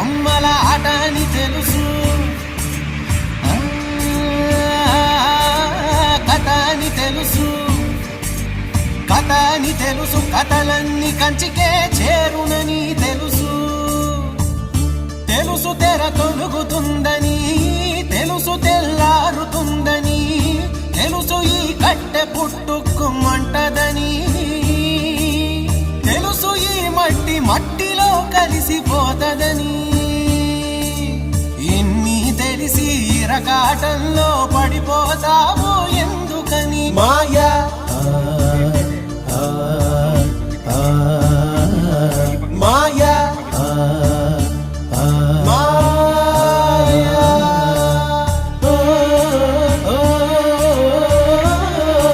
బొమ్మల ఆట అని తెలుసు, కథ అని తెలుసు, కథ అని తెలుసు, కథలన్నీ కంచికే చేరునని తెలుసు. తెలుసు తెర తొలుగుతుందని, తెలుసు తెల్లారుతుందని, తెలుసు ఈ కట్టె పుట్టుకుమంటదని, తెలుసు ఈ మట్టి మట్టిలో కలిసిపోతదని. ఇన్ని తెలిసి ఇరకాటంలో పడిపోతావు ఎందుకని? మాయా